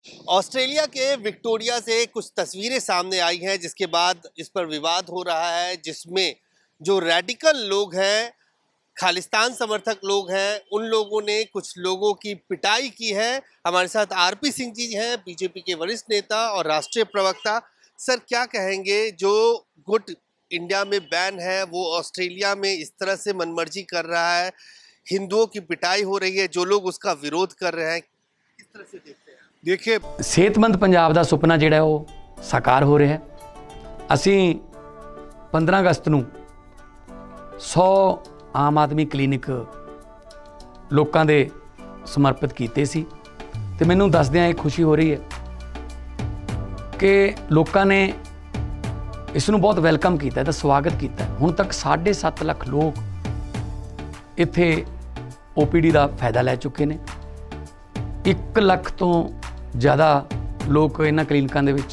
Australia के Victoria से कुछ तस्वीरें सामने आई हैं जिसके बाद इस पर विवाद हो रहा है, जिसमें जो रेडिकल लोग हैं, खालिस्तान समर्थक लोग हैं, उन लोगों ने कुछ लोगों की पिटाई की है। हमारे साथ आरपी सिंह जी हैं, बीजेपी के वरिष्ठ नेता और राष्ट्रीय प्रवक्ता। सर, क्या कहेंगे, जो गुट इंडिया में बैन है वो ऑस्ट्रेलिया में इस तरह से मनमर्जी कर रहा है, हिंदुओं की पिटाई हो रही है, जो लोग उसका विरोध कर रहे हैं, किस तरह से देखते हैं? देखिए, सेहतमंद पंजाब ਦਾ ਸੁਪਨਾ ਜਿਹੜਾ ਉਹ ਸਾਕਾਰ ਹੋ ਰਿਹਾ ਹੈ। ਅਸੀਂ 15 ਅਗਸਤ ਨੂੰ 100 ਆਮ ਆਦਮੀ ਕਲੀਨਿਕ ਲੋਕਾਂ ਦੇ ਸਮਰਪਿਤ ਕੀਤੇ ਸੀ ਤੇ ਮੈਨੂੰ ਦੱਸਦਿਆਂ ਇਹ ਖੁਸ਼ੀ ਹੋ ਰਹੀ ਹੈ ਕਿ ਲੋਕਾਂ ਨੇ ਇਸ ਨੂੰ ਬਹੁਤ ਵੈਲਕਮ ਕੀਤਾ ਤੇ ਸਵਾਗਤ ਕੀਤਾ। ਹੁਣ ਤੱਕ 7.5 ਲੱਖ ਲੋਕ ਇੱਥੇ OPD ਦਾ ਫਾਇਦਾ ਲੈ ਚੁੱਕੇ ਨੇ। 1 ਲੱਖ ਤੋਂ ज़्यादा लोग इन्हां क्लीनिकां दे विच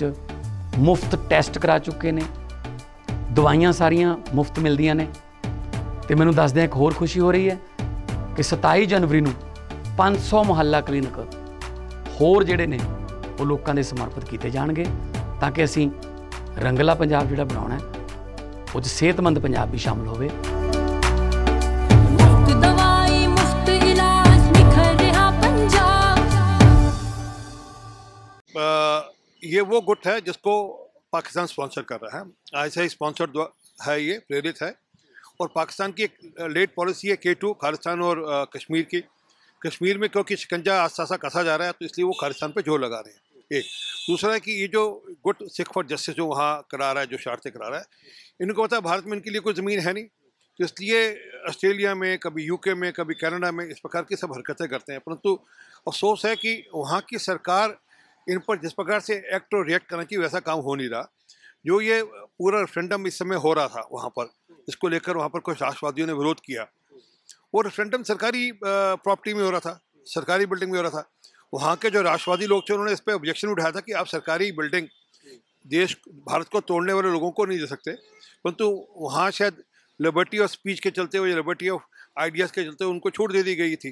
मुफ्त टैसट करा चुके ने, दवाइयां सारियां मुफ्त मिलदियां ने। ते मैनूं दसदे एक होर खुशी हो रही है कि 27 जनवरी नूं 500 मुहल्ला क्लीनिक होर जिहड़े ने वो लोकां दे समर्पित कीते जाणगे ताकि असीं रंगला पंजाब जिहड़ा बनाउणा है उह 'च सेहतमंद पंजाब भी शामिल होवे। ये वो गुट है जिसको पाकिस्तान स्पॉन्सर कर रहा है, ISI स्पॉन्सर है, ये प्रेरित है। और पाकिस्तान की एक लेट पॉलिसी है K2 खालिस्तान और कश्मीर की। कश्मीर में क्योंकि शिकंजा आस्ता कसा जा रहा है तो इसलिए वो खालिस्तान पे जोर लगा रहे हैं। एक दूसरा है कि ये जो गुट सिख फॉर जस्टिस जो वहाँ करा रहा है, जो शरारतें करा रहा है, इनको पता है भारत में इनके लिए कोई ज़मीन है नहीं, तो इसलिए ऑस्ट्रेलिया में, कभी UK में, कभी कनाडा में इस प्रकार की सब हरकतें करते हैं। परंतु अफसोस है कि वहाँ की सरकार इन पर जिस प्रकार से एक्ट और रिएक्ट करना चाहिए वैसा काम हो नहीं रहा। जो ये पूरा रेफरेंडम इस समय हो रहा था वहाँ पर, इसको लेकर वहाँ पर कुछ राष्ट्रवादियों ने विरोध किया। वो रेफरेंडम सरकारी प्रॉपर्टी में हो रहा था, सरकारी बिल्डिंग में हो रहा था। वहाँ के जो राष्ट्रवादी लोग थे उन्होंने इस पर ऑब्जेक्शन उठाया था कि आप सरकारी बिल्डिंग देश भारत को तोड़ने वाले लोगों को नहीं दे सकते। परंतु वहाँ शायद लिबर्टी ऑफ स्पीच के चलते हुए, लिबर्टी ऑफ आइडियाज़ के चलते उनको छूट दे दी गई थी।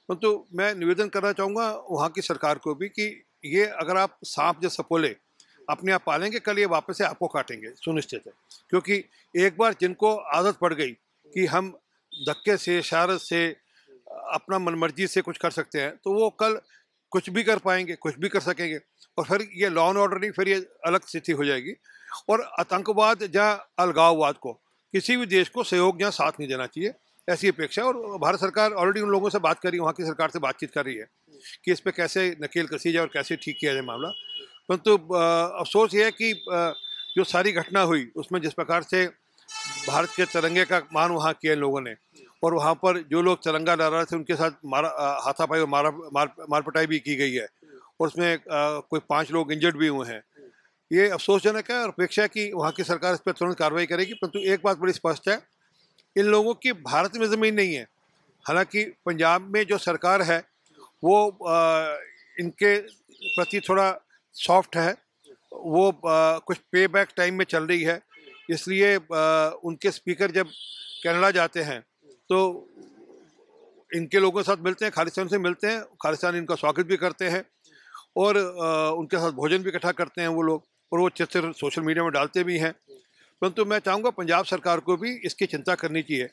परंतु मैं निवेदन करना चाहूँगा वहाँ की सरकार को भी कि ये अगर आप सांप जैसा पोले अपने आप पालेंगे, कल ये वापस से आपको काटेंगे, सुनिश्चित है। क्योंकि एक बार जिनको आदत पड़ गई कि हम धक्के से, शरारत से, अपना मनमर्जी से कुछ कर सकते हैं, तो वो कल कुछ भी कर पाएंगे, कुछ भी कर सकेंगे। और फिर ये लॉ एंड ऑर्डर नहीं, फिर ये अलग स्थिति हो जाएगी। और आतंकवाद या अलगाववाद को, किसी भी देश को सहयोग या साथ नहीं देना चाहिए, ऐसी अपेक्षा। और भारत सरकार ऑलरेडी उन लोगों से बात कर रही है, वहाँ की सरकार से बातचीत कर रही है कि इस पे कैसे नकेल कसी जाए और कैसे ठीक किया जाए मामला। परंतु अफसोस ये है कि जो सारी घटना हुई उसमें जिस प्रकार से भारत के तिरंगे का मान वहाँ किया इन लोगों ने, और वहाँ पर जो लोग तिरंगा लहरा रहे थे उनके साथ हाथापाई और मारपिटाई भी की गई है, और उसमें कोई 5 लोग इंजर्ड भी हुए हैं। ये अफसोसजनक है और अपेक्षा है कि वहाँ की सरकार इस पर तुरंत कार्रवाई करेगी। परंतु एक बात बड़ी स्पष्ट है, इन लोगों की भारत में ज़मीन नहीं है। हालांकि पंजाब में जो सरकार है वो इनके प्रति थोड़ा सॉफ्ट है, वो कुछ पे बैक टाइम में चल रही है। इसलिए उनके स्पीकर जब कनाडा जाते हैं तो इनके लोगों के साथ मिलते हैं, खालिस्तान से मिलते हैं, खालिस्तान इनका स्वागत भी करते हैं और उनके साथ भोजन भी इकट्ठा करते हैं वो लोग, और वो चित्र सोशल मीडिया में डालते भी हैं। परंतु मैं चाहूँगा पंजाब सरकार को भी इसकी चिंता करनी चाहिए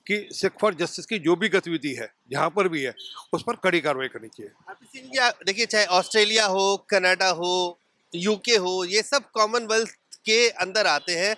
कि सिख फॉर जस्टिस की जो भी गतिविधि है जहाँ पर भी है उस पर कड़ी कार्रवाई करनी चाहिए। देखिए, चाहे ऑस्ट्रेलिया हो, कनाडा हो, UK हो, ये सब कॉमनवेल्थ के अंदर आते हैं।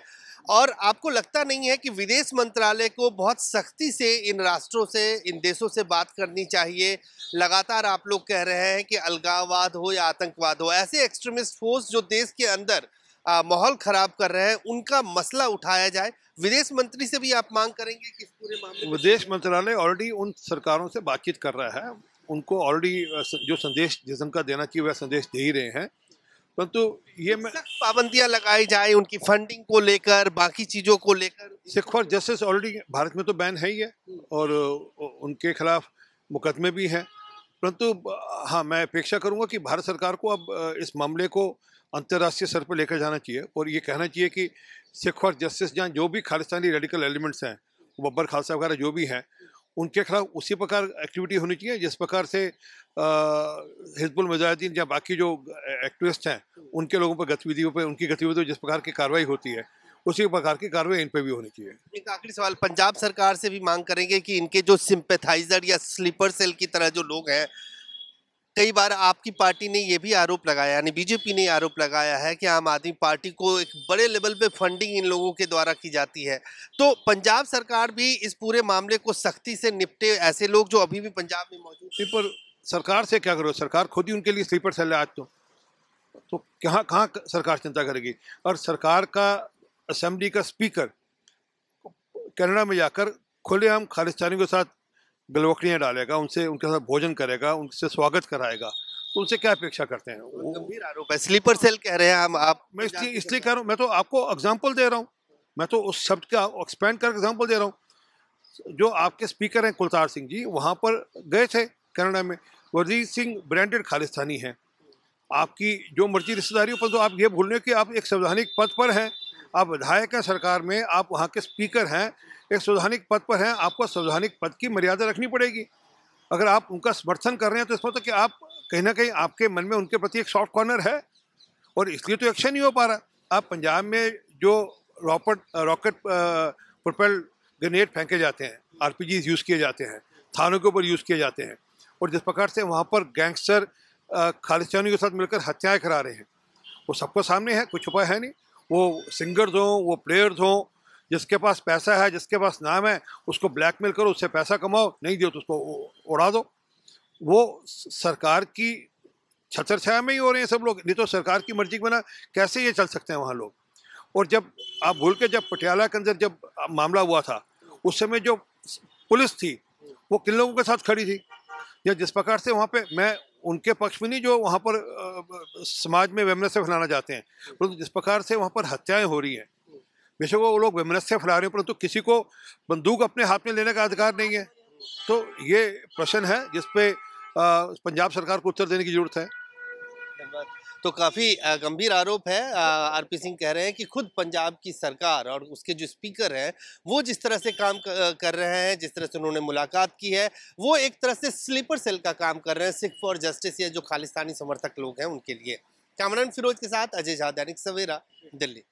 और आपको लगता नहीं है कि विदेश मंत्रालय को बहुत सख्ती से इन राष्ट्रों से, इन देशों से बात करनी चाहिए? लगातार आप लोग कह रहे हैं कि अलगाववाद हो या आतंकवाद हो, ऐसे एक्सट्रीमिस्ट फोर्स जो देश के अंदर माहौल खराब कर रहे हैं, उनका मसला उठाया जाए। विदेश मंत्री से भी आप मांग करेंगे कि इस पूरे मामले में? विदेश मंत्रालय ऑलरेडी उन सरकारों से बातचीत कर रहा है, उनको ऑलरेडी जो संदेश जिस ढंग का देना चाहिए वह संदेश दे ही रहे हैं। परंतु ये पाबंदियां लगाई जाए उनकी फंडिंग को लेकर, बाकी चीजों को लेकर। Sikh for justice already Bharat में तो बैन है ही है और उनके खिलाफ मुकदमे भी हैं। परंतु हाँ, मैं अपेक्षा करूंगा कि भारत सरकार को अब इस मामले को अंतर्राष्ट्रीय स्तर पर लेकर जाना चाहिए और ये कहना चाहिए कि सिख फॉर जस्टिस जहाँ जो भी खालिस्तानी रेडिकल एलिमेंट्स हैं, बब्बर खालसा वगैरह जो भी हैं, उनके खिलाफ उसी प्रकार एक्टिविटी होनी चाहिए जिस प्रकार से हिजबुल मुजाहिदीन या बाकी जो एक्टिविस्ट हैं उनके लोगों पर गतिविधियों पर उनकी गतिविधियों जिस प्रकार की कार्रवाई होती है उसी प्रकार की कार्रवाई इन पे भी होनी चाहिए। एक आखिरी सवाल, पंजाब सरकार से भी मांग करेंगे कि इनके जो सिंपैथाइजर या स्लीपर सेल की तरह जो लोग हैं, कई बार आपकी पार्टी ने ये भी आरोप लगाया, यानी बीजेपी ने आरोप लगाया है कि आम आदमी पार्टी को एक बड़े लेवल पे फंडिंग इन लोगों के द्वारा की जाती है, तो पंजाब सरकार भी इस पूरे मामले को सख्ती से निपटे, ऐसे लोग जो अभी भी पंजाब में मौजूद हैं। पर सरकार से क्या करो, सरकार खुद ही उनके लिए स्लीपर सेल है आज तो कहाँ सरकार चिंता करेगी। और सरकार का असेंबली का स्पीकर कनाडा में जाकर खुलेआम खालिस्तानियों के साथ गलवकड़ियाँ डालेगा, उनसे उनके साथ भोजन करेगा, उनसे स्वागत कराएगा, तो उनसे क्या अपेक्षा करते हैं। वो गंभीर आरोप है, स्लीपर सेल कह रहे हैं हम। आप मैं इसलिए कह रहा हूँ, मैं तो आपको एग्जाम्पल दे रहा हूँ, मैं तो उस शब्द का एक्सपेंड कर एग्जाम्पल दे रहा हूँ। जो आपके स्पीकर हैं कुलतार सिंह जी, वहाँ पर गए थे कनाडा में, वजीर सिंह ब्रांडेड खालिस्तानी हैं, आपकी जो मर्जी रिश्तेदारी पर, तो आप ये भूल रहे हो कि आप एक संवैधानिक पद पर हैं, आप विधायक हैं सरकार में, आप वहाँ के स्पीकर हैं, एक संवैधानिक पद पर हैं, आपको संवैधानिक पद की मर्यादा रखनी पड़ेगी। अगर आप उनका समर्थन कर रहे हैं तो इस मतलब कि आप कहीं ना कहीं आपके मन में उनके प्रति एक सॉफ्ट कॉर्नर है और इसलिए तो एक्शन नहीं हो पा रहा। आप पंजाब में जो रॉकेट प्रोपेल ग्रेनेड फेंके जाते हैं, आरपीजी यूज़ किए जाते हैं, थानों के ऊपर यूज़ किए जाते हैं, और जिस प्रकार से वहाँ पर गैंगस्टर खालिस्तानियों के साथ मिलकर हत्याएं करा रहे हैं, वो सबको सामने है, कुछ छुपा है नहीं। वो सिंगर्स हों, वो प्लेयर्स हों, जिसके पास पैसा है, जिसके पास नाम है, उसको ब्लैकमेल करो, उससे पैसा कमाओ, नहीं दियो तो उसको उड़ा दो। वो सरकार की छत्र छाया में ही हो रहे हैं सब लोग, नहीं तो सरकार की मर्जी के बिना कैसे ये चल सकते हैं वहाँ लोग। और जब आप भूल के, जब पटियाला के अंदर जब मामला हुआ था, उस समय जो पुलिस थी वो किन लोगों के साथ खड़ी थी, या जिस प्रकार से वहाँ पे, मैं उनके पक्ष में नहीं जो वहाँ पर समाज में वैमनस्य फैलाना चाहते हैं, परंतु जिस प्रकार से वहाँ पर हत्याएं हो रही हैं, बेशक वो लोग वैमनस्य फैला रहे हैं, परंतु किसी को बंदूक अपने हाथ में लेने का अधिकार नहीं है। तो ये प्रश्न है जिस पे पंजाब सरकार को उत्तर देने की जरूरत है। तो काफी गंभीर आरोप है। आरपी सिंह कह रहे हैं कि खुद पंजाब की सरकार और उसके जो स्पीकर हैं वो जिस तरह से काम कर रहे हैं, जिस तरह से उन्होंने मुलाकात की है, वो एक तरह से स्लीपर सेल का काम कर रहे हैं सिख फॉर जस्टिस या जो खालिस्तानी समर्थक लोग हैं उनके लिए। कैमरामैन फिरोज के साथ अजय झा, दैनिक सवेरा, दिल्ली।